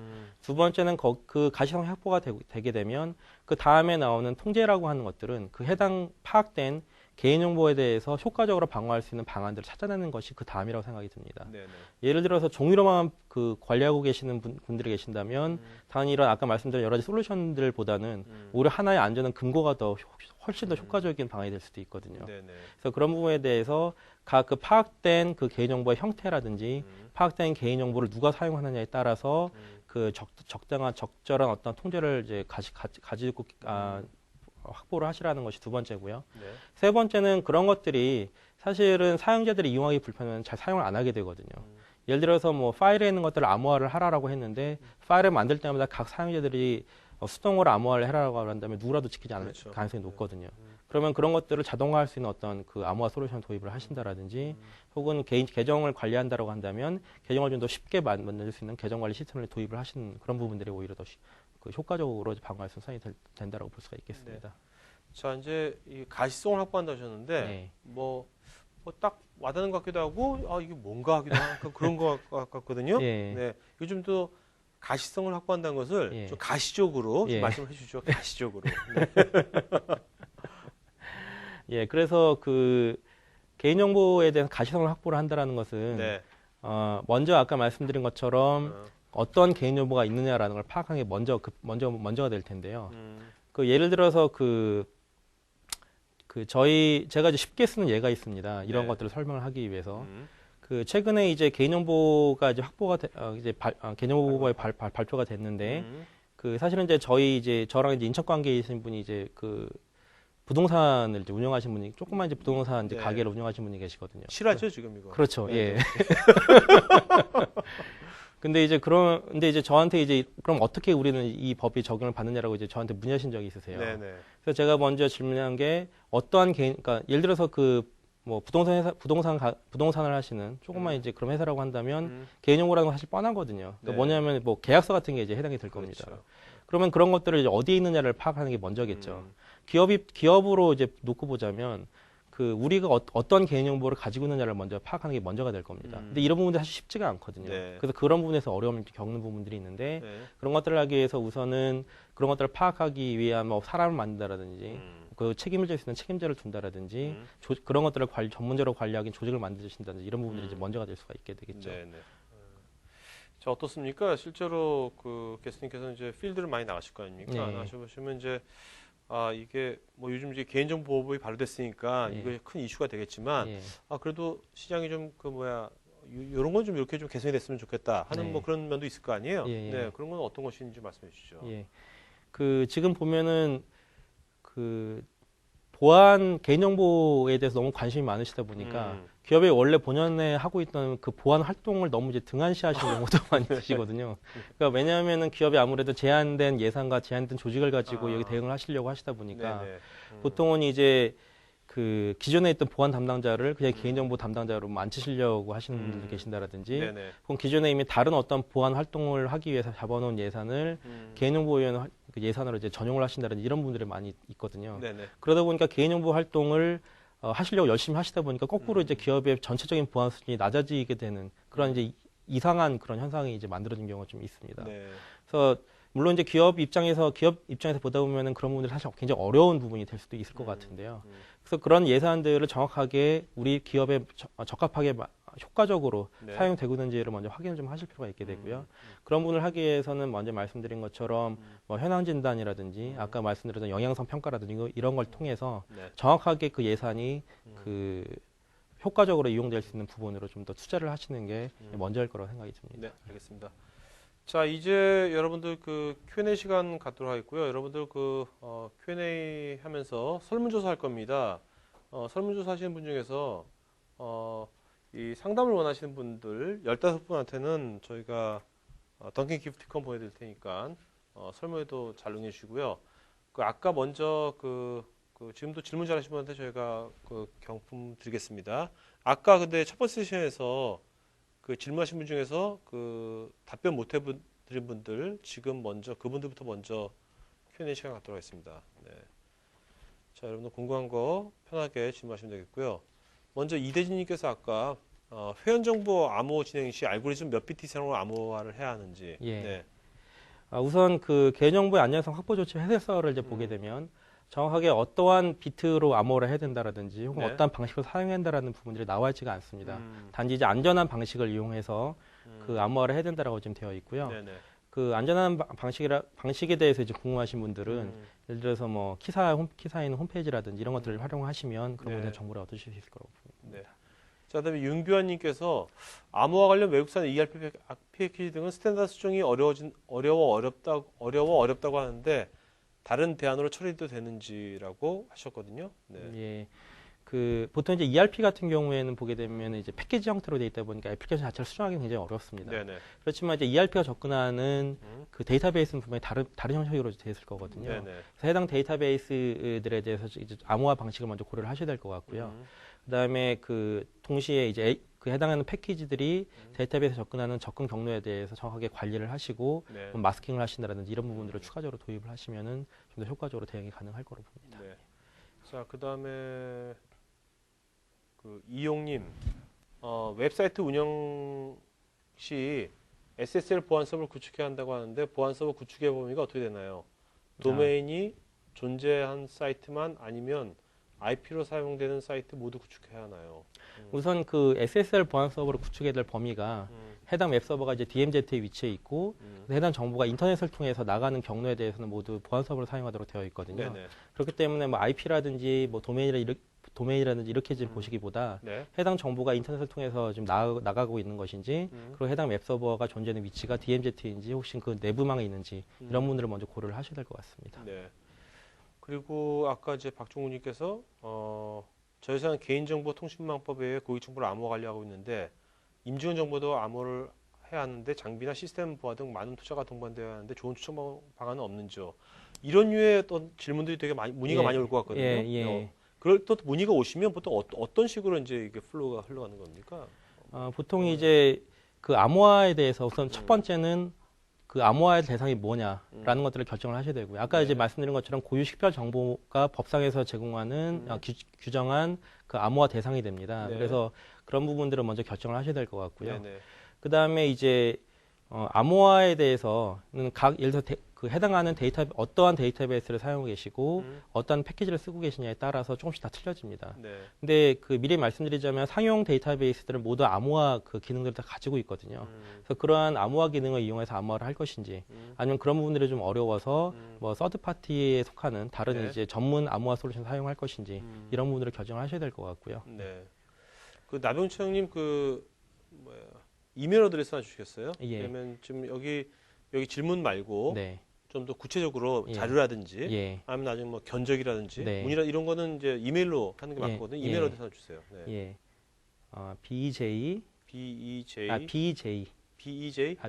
두 번째는 그 가시성 확보가 되게 되면 그 다음에 나오는 통제라고 하는 것들은 그 해당 파악된 개인정보에 대해서 효과적으로 방어할 수 있는 방안들을 찾아내는 것이 그 다음이라고 생각이 듭니다. 네네. 예를 들어서 종이로만 그 관리하고 계시는 분들이 계신다면 당연히 이런 아까 말씀드린 여러 가지 솔루션들보다는 오히려 하나의 안전한 금고가 더 훨씬 더 효과적인 방안이 될 수도 있거든요. 네네. 그래서 그런 부분에 대해서 각 그 파악된 그 개인정보의 형태라든지 파악된 개인정보를 누가 사용하느냐에 따라서 그 적절한 어떤 통제를 이제 가지고 확보를 하시라는 것이 두 번째고요. 네. 세 번째는 그런 것들이 사실은 사용자들이 이용하기 불편하면 잘 사용을 안 하게 되거든요. 예를 들어서 뭐 파일에 있는 것들을 암호화를 하라라고 했는데 파일을 만들 때마다 각 사용자들이 수동으로 암호화를 해라라고 한다면 누구라도 지키지 않을 그렇죠. 가능성이 높거든요. 그러면 그런 것들을 자동화할 수 있는 어떤 그 암호화 솔루션 도입을 하신다라든지 혹은 개인 계정을 관리한다라고 한다면 계정을 좀 더 쉽게 만들 수 있는 계정 관리 시스템을 도입을 하시는 그런 부분들이 오히려 더 그 효과적으로 방어할 수 있는 된다라고 볼 수가 있겠습니다. 자, 이제 이 가시성을 확보한다 하셨는데 네. 뭐 딱 와닿는 것 같기도 하고 이게 뭔가 하기도 하고 그런 것 같거든요. 예. 네. 요즘도 가시성을 확보한다는 것을 예. 좀 가시적으로 좀 예. 말씀을 해주죠. 가시적으로. 네. 예, 그래서 그 개인정보에 대해서 가시성을 확보를 한다라는 것은 네. 먼저 아까 말씀드린 것처럼 어떤 개인정보가 있느냐라는 걸 파악하는 게 먼저가 될 텐데요. 그 예를 들어서 제가 이제 쉽게 쓰는 예가 있습니다. 이런 네. 것들을 설명을 하기 위해서. 그 최근에 이제 개인정보가 이제 개인정보보호법이 발표가 됐는데 그 사실은 이제 저랑 이제 인척 관계에 계신 분이 이제 그 부동산을 이제 운영하신 분이 조그만 이제 부동산 이제 네. 가게를 운영하신 분이 계시거든요. 실화죠 지금 이거. 그렇죠. 네. 예. 근데 이제 저한테 이제 그럼 어떻게 우리는 이 법이 적용을 받느냐라고 이제 저한테 문의하신 적이 있으세요. 네네. 그래서 제가 먼저 질문한 게 그러니까 예를 들어서 뭐 부동산을 하시는 조그만 이제 그런 회사라고 한다면 개인정보라는 건 사실 뻔하거든요. 그러니까 네. 뭐냐면 뭐 계약서 같은 게 이제 해당이 될 겁니다. 그렇죠. 그러면 그런 것들을 이제 어디에 있느냐를 파악하는 게 먼저겠죠. 기업으로 이제 놓고 보자면 그 우리가 어떤 개인 정보를 가지고 있느냐를 먼저 파악하는 게 먼저가 될 겁니다. 근데 이런 부분들이 사실 쉽지가 않거든요. 네. 그래서 그런 부분에서 어려움을 겪는 부분들이 있는데 네. 그런 것들을 하기 위해서 우선은 그런 것들을 파악하기 위한 뭐 사람을 만든다라든지 그 책임을 질 수 있는 책임자를 둔다라든지 그런 것들을 전문적으로 관리하기 조직을 만드신다든지 이런 부분들이 이제 먼저가 될 수가 있게 되겠죠. 네네. 자, 어떻습니까? 실제로 그 게스트님께서는 이제 필드를 많이 나가실 거 아닙니까? 네. 나가셔보시면 이제 이게 뭐 요즘 이제 개인정보보호법이 발효됐으니까 예. 이거 큰 이슈가 되겠지만 예. 그래도 시장이 좀 요런 건 좀 이렇게 좀 개선이 됐으면 좋겠다 하는 네. 뭐 그런 면도 있을 거 아니에요? 예, 예. 네, 그런 건 어떤 것인지 말씀해 주시죠. 예. 지금 보면은 보안 개인정보에 대해서 너무 관심이 많으시다 보니까 기업이 원래 본연에 하고 있던 그 보안 활동을 너무 이제 등한시하시는 경우도 많이 있으시거든요. 그러니까 왜냐하면은 기업이 아무래도 제한된 예산과 제한된 조직을 가지고 여기 대응을 하시려고 하시다 보니까 네네. 보통은 이제 그 기존에 있던 보안 담당자를 그냥 개인정보 담당자로 앉히시려고 하시는 분들도 계신다라든지 네네. 혹은 기존에 이미 다른 어떤 보안 활동을 하기 위해서 잡아놓은 예산을 개인정보위원 예산으로 이제 전용을 하신다든지 이런 분들이 많이 있거든요. 네네. 그러다 보니까 개인정보 활동을 하시려고 열심히 하시다 보니까 거꾸로 이제 기업의 전체적인 보안 수준이 낮아지게 되는 그런 이제 이상한 그런 현상이 이제 만들어진 경우가 좀 있습니다. 네. 그래서 물론 이제 기업 입장에서 보다 보면은 그런 부분들이 사실 굉장히 어려운 부분이 될 수도 있을 것 같은데요. 그래서 그런 예산들을 정확하게 우리 기업에 적합하게 효과적으로 네. 사용되고 있는지를 먼저 확인을 좀 하실 필요가 있게 되고요. 그런 부분을 하기 위해서는 먼저 말씀드린 것처럼 뭐 현황 진단이라든지 아까 말씀드렸던 영향성 평가라든지 이런 걸 통해서 네. 정확하게 그 예산이 그 효과적으로 이용될 수 있는 부분으로 좀 더 투자를 하시는 게 먼저일 거라고 생각이 듭니다. 네, 알겠습니다. 자, 이제 여러분들 그 Q&A 시간 갖도록 하겠고요. 여러분들 Q&A 하면서 설문조사 할 겁니다. 설문조사 하시는 분 중에서 이 상담을 원하시는 분들 15분한테는 저희가 던킨 기프티콘 보내드릴 테니까 설문에도 잘 응해 주시고요. 아까 먼저 그 지금도 질문 잘하신 분한테 저희가 그 경품 드리겠습니다. 아까 근데 첫 번째 세션에서 그 질문하신 분 중에서 그 답변 못 해드린 분들 지금 먼저 그분들부터 먼저 Q&A 시간 갖도록 하겠습니다. 네. 자, 여러분들 궁금한 거 편하게 질문하시면 되겠고요. 먼저 이대진님께서 아까 회원 정보 암호 진행 시 알고리즘 몇 비트 이상으로 암호화를 해야 하는지. 예. 네. 우선 그 개인정보의 안전성 확보 조치 해설서를 이제 보게 되면 정확하게 어떠한 비트로 암호를 해야 된다라든지 혹은 네. 어떠한 방식으로 사용해야 된다라는 부분들이 나와 있지가 않습니다. 음. 단지 이제 안전한 방식을 이용해서 그 암호화를 해야 된다라고 지금 되어 있고요. 네네. 그 안전한 방식에 대해서 이제 궁금하신 분들은 예를 들어서 뭐 키사에 있는 홈페이지라든지 이런 것들을 활용하시면 그런 네. 분들 정보를 얻으실 수 있을 거라고 봅니다. 네. 자, 그다음에 윤규환님께서 암호화 관련 외국산 ERP 패키지 등은 스탠다드 수정이 어렵다고 하는데 다른 대안으로 처리도 되는지라고 하셨거든요. 네. 예. 그 보통 이제 ERP 같은 경우에는 보게 되면 이제 패키지 형태로 되어 있다 보니까 애플리케이션 자체를 수정하기 굉장히 어렵습니다. 네네. 그렇지만 이제 ERP가 접근하는 그 데이터베이스는 분명히 다른 형식으로 되어 있을 거거든요. 네네. 그래서 해당 데이터베이스들에 대해서 이제 암호화 방식을 먼저 고려를 하셔야 될 것 같고요. 그다음에 그 동시에 이제 그 해당하는 패키지들이 데이터베이스에 접근하는 접근 경로에 대해서 정확하게 관리를 하시고 네. 마스킹을 하신다든지 이런 부분들을 추가적으로 도입을 하시면은 좀 더 효과적으로 대응이 가능할 거로 봅니다. 네. 자, 그다음에 그 이용님 웹사이트 운영 시 SSL 보안 서버를 구축해야 한다고 하는데 보안 서버 구축의 범위가 어떻게 되나요? 도메인이 존재한 사이트만 아니면 IP로 사용되는 사이트 모두 구축해야 하나요? 우선 그 SSL 보안 서버를 구축해야 될 범위가 해당 웹 서버가 이제 DMZ에 위치해 있고 해당 정보가 인터넷을 통해서 나가는 경로에 대해서는 모두 보안 서버를 사용하도록 되어 있거든요. 네네. 그렇기 때문에 뭐 IP라든지 뭐 도메인이라든지 이렇게 지금 보시기보다 네. 해당 정보가 인터넷을 통해서 지금 나가고 있는 것인지 그리고 해당 웹 서버가 존재하는 위치가 DMZ인지 혹시 그 내부망에 있는지 이런 부분들을 먼저 고려를 하셔야 될 것 같습니다. 네. 그리고 아까 이제 박종훈님께서 저희 회사는 개인정보 통신망법에 의해 고객정보를 암호 관리하고 있는데 임직원 정보도 암호를 해야 하는데 장비나 시스템 보안 등 많은 투자가 동반되어야 하는데 좋은 추천 방안은 없는지요? 이런 류의 어떤 질문들이 되게 많이 문의가 많이 올 것 같거든요. 예. 그럴 때 문의가 오시면 보통 어떤 식으로 이제 이게 플로우가 흘러가는 겁니까? 보통 이제 그 암호화에 대해서 우선 첫 번째는 그 암호화의 대상이 뭐냐라는 것들을 결정을 하셔야 되고요. 아까 이제 말씀드린 것처럼 고유 식별 정보가 법상에서 제공하는 규정한 그 암호화 대상이 됩니다. 네. 그래서 그런 부분들을 먼저 결정을 하셔야 될 것 같고요. 네네. 그 다음에 이제 암호화에 대해서는 예를 들어 그 해당하는 어떠한 데이터베이스를 사용하고 계시고 어떠한 패키지를 쓰고 계시냐에 따라서 조금씩 다 틀려집니다. 네. 근데 그 미리 말씀드리자면 상용 데이터베이스들은 모두 암호화 그 기능들을 다 가지고 있거든요. 그래서 그러한 암호화 기능을 이용해서 암호화를 할 것인지 아니면 그런 부분들이 좀 어려워서 뭐 서드 파티에 속하는 다른 네. 이제 전문 암호화 솔루션 사용할 것인지 이런 부분들을 결정하셔야 될 것 같고요. 네. 그 나병철 형님 이메일 어드레스 하나 주시겠어요? 예. 그러면 지금 여기 질문 말고 네. 좀 더 구체적으로 예. 자료라든지 예. 아니면 나중에 뭐 견적이라든지 네. 문의라 이런 거는 이제 이메일로 하는 게 예. 맞거든요. 예. 이메일 어드레스 하나 주세요. 네. 예. BJ BEJ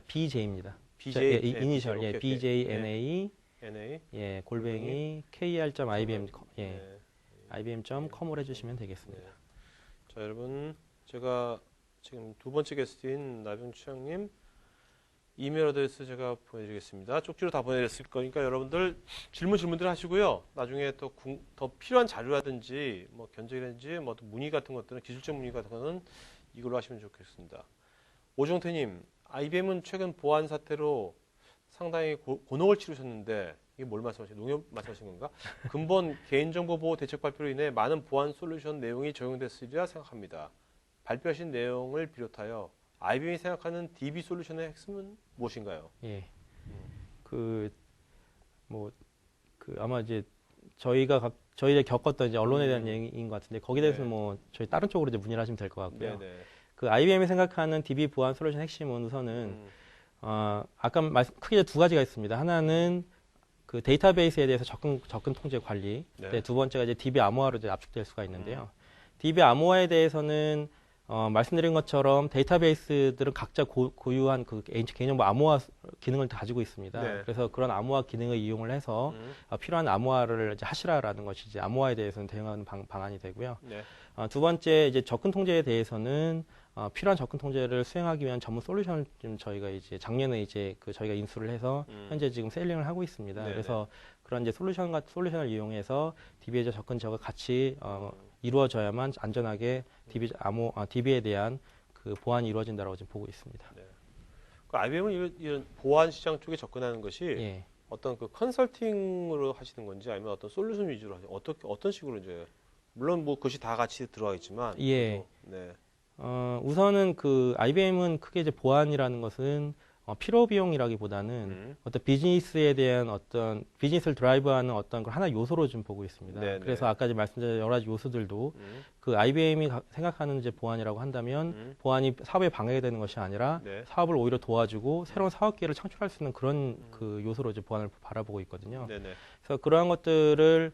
BJ입니다. BJ 예, 이니셜 오케이, 오케이. BJNA NA 예, 골뱅이 KR.IBM 예. 네. IBM.com으로 해주시면 되겠습니다. 네. 자, 여러분 제가 지금 두 번째 게스트인 나병철 형님 이메일 어드레스 제가 보내드리겠습니다. 쪽지로 다 보내드렸을 거니까 여러분들 질문들 하시고요. 나중에 또 더 필요한 자료라든지 뭐 견적이라든지 뭐 또 문의 같은 것들은 기술적 문의 같은 거는 이걸로 하시면 좋겠습니다. 오종태님, IBM은 최근 보안 사태로 상당히 곤혹을 치르셨는데 이게 뭘 말씀하시는 농협 말씀하신 건가? 근본 개인정보보호 대책 발표로 인해 많은 보안 솔루션 내용이 적용됐으리라 생각합니다. 발표하신 내용을 비롯하여 IBM이 생각하는 DB 솔루션의 핵심은 무엇인가요? 예. 아마 이제 저희가 겪었던 이제 언론에 대한 얘기인 것 같은데 거기에 대해서는 네. 뭐 저희 다른 쪽으로 이제 문의를 하시면 될 것 같고요. 네네. 그 IBM이 생각하는 DB 보안 솔루션 핵심은 우선은 아까 크게 두 가지가 있습니다. 하나는 그 데이터베이스에 대해서 접근 통제 관리. 네. 네, 두 번째가 이제 DB 암호화로 이제 압축될 수가 있는데요. DB 암호화에 대해서는 말씀드린 것처럼 데이터베이스들은 각자 고유한 그 개념 암호화 기능을 가지고 있습니다. 네. 그래서 그런 암호화 기능을 이용을 해서 필요한 암호화를 이제 하시라라는 것이 이제 암호화에 대해서는 대응하는 방안이 되고요. 네. 두 번째 이제 접근 통제에 대해서는 필요한 접근 통제를 수행하기 위한 전문 솔루션을 좀 저희가 이제 작년에 이제 그 저희가 인수를 해서 현재 지금 셀링을 하고 있습니다. 네네. 그래서 그런 이제 솔루션을 이용해서 DB의 접근 제어가 같이 이루어져야만 안전하게 DB에 대한 그 보안이 이루어진다라고 지금 보고 있습니다. 그 IBM은 이런 보안 시장 쪽에 접근하는 것이 예. 어떤 그 컨설팅으로 하시는 건지 아니면 어떤 솔루션 위주로 하시는 어떤 식으로 이제 물론 뭐 그것이 다 같이 들어가겠지만 예. 그래도, 네. 우선은 그 IBM은 크게 이제 보안이라는 것은 필요 비용이라기보다는 어떤 비즈니스에 대한 어떤 비즈니스를 드라이브하는 어떤 걸 하나 요소로 좀 보고 있습니다. 네네. 그래서 아까 이제 말씀드린 여러 가지 요소들도 그 IBM이 생각하는 이제 보안이라고 한다면 보안이 사업에 방해가 되는 것이 아니라 네. 사업을 오히려 도와주고 새로운 사업 기회를 창출할 수 있는 그런 그 요소로 이제 보안을 바라보고 있거든요. 네네. 그래서 그러한 것들을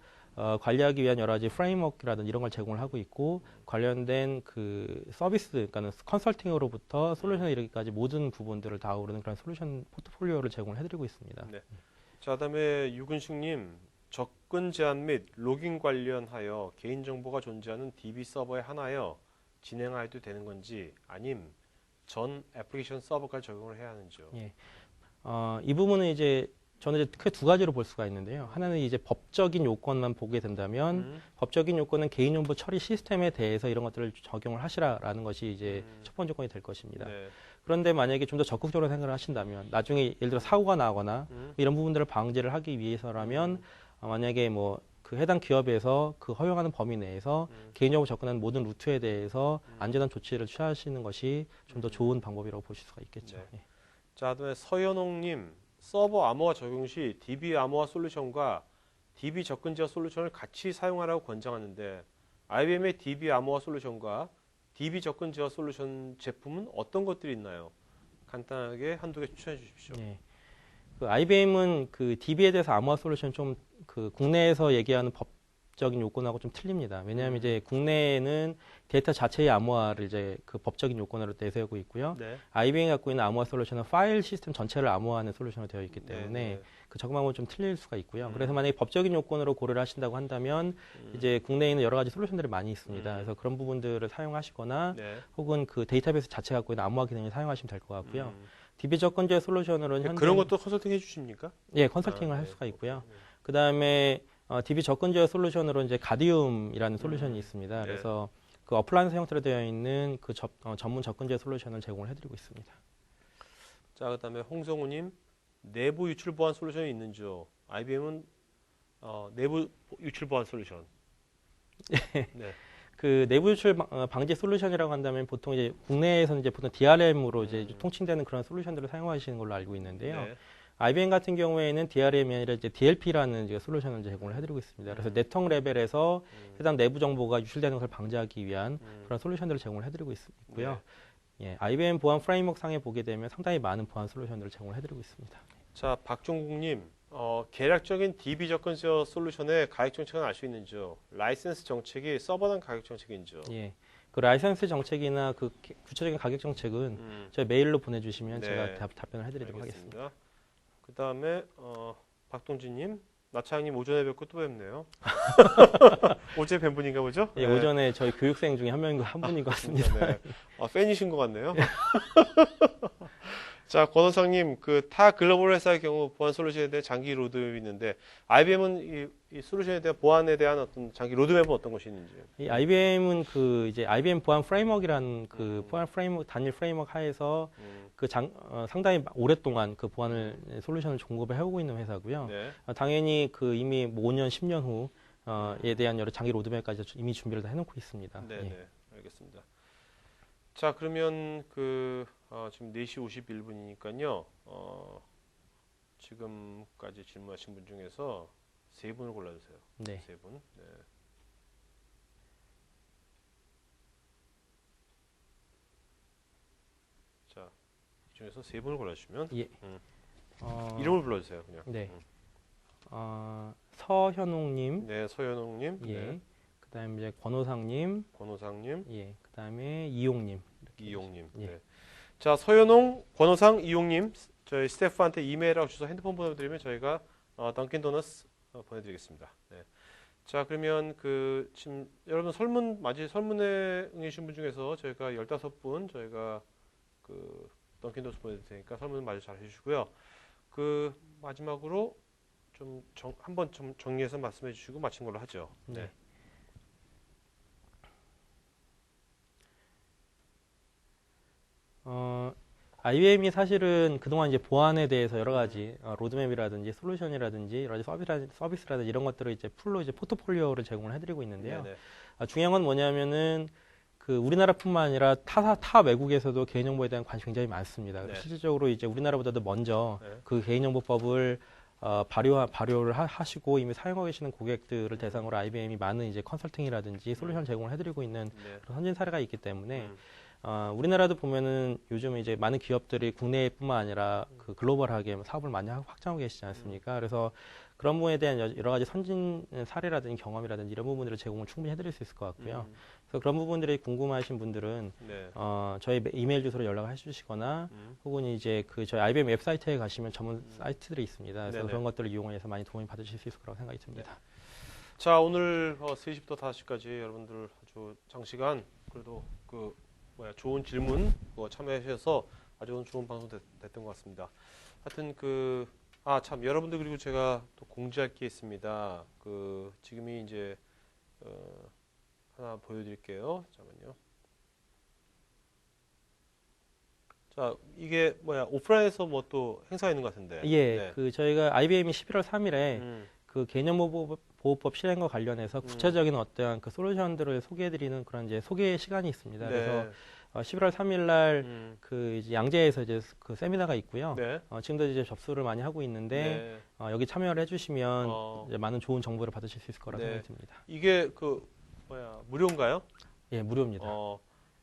관리하기 위한 여러 가지 프레임워크라든지 이런 걸 제공을 하고 있고 관련된 그 서비스, 그러니까 컨설팅으로부터 솔루션에 이르기까지 모든 부분들을 다 아우르는 그런 솔루션 포트폴리오를 제공을 해드리고 있습니다. 네. 자, 그다음에 유근식님 접근 제한 및 로깅 관련하여 개인정보가 존재하는 DB 서버에 하나여 진행하여도 되는 건지 아님 전 애플리케이션 서버까지 적용을 해야 하는지요? 예. 이 부분은 이제 저는 이제 크게 두 가지로 볼 수가 있는데요. 하나는 이제 법적인 요건만 보게 된다면 법적인 요건은 개인정보 처리 시스템에 대해서 이런 것들을 적용을 하시라라는 것이 이제 첫 번째 조건이 될 것입니다. 네. 그런데 만약에 좀 더 적극적으로 생각을 하신다면 나중에 예를 들어 사고가 나거나 이런 부분들을 방지를 하기 위해서라면 만약에 뭐 그 해당 기업에서 그 허용하는 범위 내에서 개인정보 접근하는 모든 루트에 대해서 안전한 조치를 취하시는 것이 좀 더 좋은 방법이라고 보실 수가 있겠죠. 네. 예. 자, 그다음에 서현옥님 서버 암호화 적용 시 DB 암호화 솔루션과 DB 접근 제어 솔루션을 같이 사용하라고 권장하는데 IBM의 DB 암호화 솔루션과 DB 접근 제어 솔루션 제품은 어떤 것들이 있나요? 간단하게 한두 개 추천해 주십시오. 예. 그 IBM은 그 DB에 대해서 암호화 솔루션 좀 그 국내에서 얘기하는 법적인 요건하고 좀 틀립니다. 왜냐하면 이제 국내에는 데이터 자체의 암호화를 이제 그 법적인 요건으로 내세우고 있고요. 네. IBM이 갖고 있는 암호화 솔루션은 파일 시스템 전체를 암호화하는 솔루션으로 되어 있기 때문에 네. 그 적용하고 좀 틀릴 수가 있고요. 그래서 만약에 법적인 요건으로 고려를 하신다고 한다면 이제 국내에 있는 여러 가지 솔루션들이 많이 있습니다. 그래서 그런 부분들을 사용하시거나 네. 혹은 그 데이터베이스 자체가 갖고 있는 암호화 기능을 사용하시면 될 것 같고요. DB 접근제 솔루션으로는 현재 그런 것도 컨설팅 해주십니까? 예, 컨설팅을 할 수가 있고요. 그 다음에 DB 접근제어 솔루션으로 이제 가디움이라는 솔루션이 있습니다. 네. 그래서 그 어플라이언스 형태로 되어 있는 그 전문 접근제어 솔루션을 제공을 해드리고 있습니다. 자, 그다음에 홍성우님 내부 유출 보안 솔루션이 있는지요? IBM은 내부 유출 보안 솔루션. 네. 그 내부 유출 방지 솔루션이라고 한다면 보통 이제 국내에서는 이제 보통 DRM으로 이제 통칭되는 그런 솔루션들을 사용하시는 걸로 알고 있는데요. 네. IBM 같은 경우에는 DRM이 아니라 이제 DLP라는 이제 솔루션을 제공을 해드리고 있습니다. 그래서 네트워크 레벨에서 해당 내부 정보가 유출되는 것을 방지하기 위한 그런 솔루션들을 제공을 해드리고 있고요. 예, IBM 보안 프레임워크 상에 보게 되면 상당히 많은 보안 솔루션들을 제공을 해드리고 있습니다. 자, 박종국님 계략적인 DB 접근 제어 솔루션의 가격 정책은 알 수 있는지요? 라이센스 정책이 서버당 가격 정책인지요? 예, 그 라이센스 정책이나 그 구체적인 가격 정책은 저희 메일로 보내주시면 네. 제가 답변을 해드리도록 하겠습니다. 그 다음에 박동진님, 나차장님 오전에 뵙고 또 뵙네요. 어제 뵌 분인가 보죠? 예, 네. 오전에 저희 교육생 중에 한 분인 것 같습니다. 네. 팬이신 것 같네요. 자, 권원상님, 그 타 글로벌 회사의 경우 보안 솔루션에 대해 장기 로드맵이 있는데 IBM은 이 솔루션에 대한 보안에 대한 어떤 장기 로드맵은 어떤 것이 있는지요? 이 IBM은 그 이제 IBM 보안 프레임워크라는 그 보안 프레임워크 단일 프레임워크 하에서 그 상당히 오랫동안 그 보안을 솔루션을 공급을 해오고 있는 회사고요. 네. 당연히 그 이미 5년, 10년 후에 대한 여러 장기 로드맵까지 이미 준비를 다 해놓고 있습니다. 네, 예. 네, 알겠습니다. 자, 그러면 지금 4시 51분이니까요. 지금까지 질문하신 분 중에서 3분을 골라주세요. 네. 3분. 네. 자, 이 중에서 3분을 골라주시면 예. 이름을 불러주세요. 그냥. 네. 서현옥님, 네, 서현웅님, 예. 네, 그다음에 이제 권호상님, 권호상님, 예. 그다음에 이용님. 이용님. 예. 네. 자, 서현홍, 권호상, 이용님, 저희 스태프한테 이메일하고 주소, 핸드폰 보내드리면 저희가 던킨 도너스 보내드리겠습니다. 네. 자, 그러면 그 지금 여러분 설문에 응해주신 분 중에서 저희가 15분 저희가 그 던킨 도너스 보내드릴 테니까 설문 마저 잘 해주시고요. 그 마지막으로 좀 한번 좀 정리해서 말씀해 주시고 마친 걸로 하죠. 네. 네. IBM이 사실은 그동안 이제 보안에 대해서 여러 가지 로드맵이라든지 솔루션이라든지 여러 가지 서비스라든지 이런 것들을 이제 풀로 이제 포트폴리오를 제공을 해드리고 있는데요. 네네. 중요한 건 뭐냐면은 그 우리나라뿐만 아니라 타 외국에서도 개인정보에 대한 관심이 굉장히 많습니다. 네. 실질적으로 이제 우리나라보다도 먼저 네. 그 개인정보법을 발효를 하시고 이미 사용하고 계시는 고객들을 대상으로 IBM이 많은 이제 컨설팅이라든지 솔루션 제공을 해드리고 있는 네. 그런 선진 사례가 있기 때문에 음. 우리나라도 보면은 요즘 이제 많은 기업들이 국내뿐만 아니라 그 글로벌하게 사업을 많이 확장하고 계시지 않습니까? 그래서 그런 부분에 대한 여러 가지 선진 사례라든지 경험이라든지 이런 부분들을 제공을 충분히 해드릴 수 있을 것 같고요. 그래서 그런 부분들이 궁금하신 분들은 네. 저희 이메일 주소로 연락을 해주시거나 혹은 이제 그 저희 IBM 웹사이트에 가시면 전문 사이트들이 있습니다. 그래서 네네. 그런 것들을 이용해서 많이 도움이 받으실 수 있을 거라고 생각이 듭니다. 자, 오늘 3시부터 5시까지 여러분들 아주 장시간 그래도 좋은 질문 참여하셔서 아주 좋은 방송 됐던 것 같습니다. 하여튼 참 여러분들 그리고 제가 또 공지할 게 있습니다. 지금이 이제 하나 보여드릴게요. 잠깐만요. 자, 이게 오프라인에서 뭐 또 행사 있는 것 같은데. 예, 네. 그 저희가 IBM이 11월 3일에 음, 그 개념보호법 실행과 관련해서 구체적인 어떠한 그 솔루션들을 소개해드리는 그런 이제 소개 시간이 있습니다. 네. 그래서 11월 3일 날 음, 그 이제 양재에서 이제 그 세미나가 있고요. 네. 지금도 이제 접수를 많이 하고 있는데 네. 여기 참여를 해주시면 어. 이제 많은 좋은 정보를 받으실 수 있을 거라고 네. 생각이 듭니다. 이게 무료인가요? 예, 무료입니다.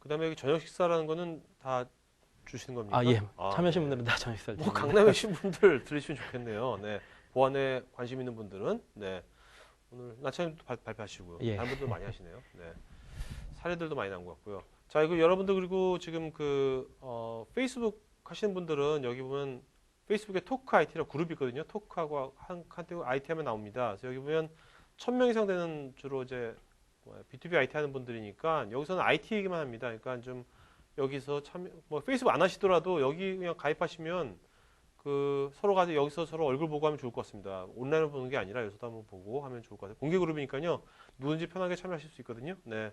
그다음에 여기 저녁 식사라는 거는 다 주시는 겁니까? 예, 아, 참여하신 네. 분들은 다 저녁 식사를 뭐 드립니다. 강남에 오신 분들 들으시면 좋겠네요. 네. 보안에 관심 있는 분들은 오늘 나차님도 발표하시고요. 예. 다른 분들 많이 하시네요. 네. 사례들도 많이 나온 것 같고요. 자, 이거 여러분들 그리고 지금 페이스북 하시는 분들은 여기 보면 페이스북에 토크 IT라고 그룹이 있거든요. 토크하고 한테 IT 하면 나옵니다. 그래서 여기 보면 1000명 이상 되는 주로 이제 B2B IT 하는 분들이니까 여기서는 IT 얘기만 합니다. 그러니까 좀 여기서 페이스북 안 하시더라도 여기 그냥 가입하시면 여기서 서로 얼굴 보고 하면 좋을 것 같습니다. 온라인으로 보는 게 아니라 여기서도 한번 보고 하면 좋을 것 같아요. 공개 그룹이니까요. 누구든지 편하게 참여하실 수 있거든요. 네.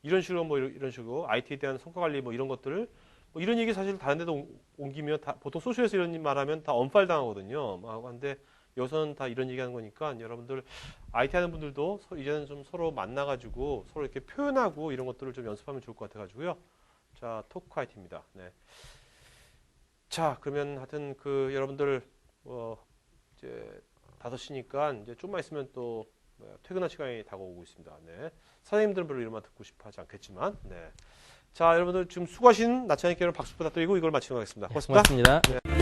이런 식으로 이런 식으로 IT에 대한 성과 관리 이런 것들을 이런 얘기 사실 다른 데도 옮기면 보통 소셜에서 이런 말하면 다 언팔 당하거든요. 근데 여기서는 다 이런 얘기하는 거니까 여러분들 IT 하는 분들도 이제는 좀 서로 만나가지고 서로 이렇게 표현하고 이런 것들을 좀 연습하면 좋을 것 같아가지고요. 자, 토크 IT입니다. 네. 자, 그러면 하여튼 여러분들 이제 5시니까 이제 좀만 있으면 또 퇴근할 시간이 다가오고 있습니다. 네. 사장님들은 별로 이런 말 듣고 싶어 하지 않겠지만, 네. 자, 여러분들 지금 수고하신 나찬이께 박수 부탁드리고 이걸 마치도록 하겠습니다. 고맙습니다. 고맙습니다. 네.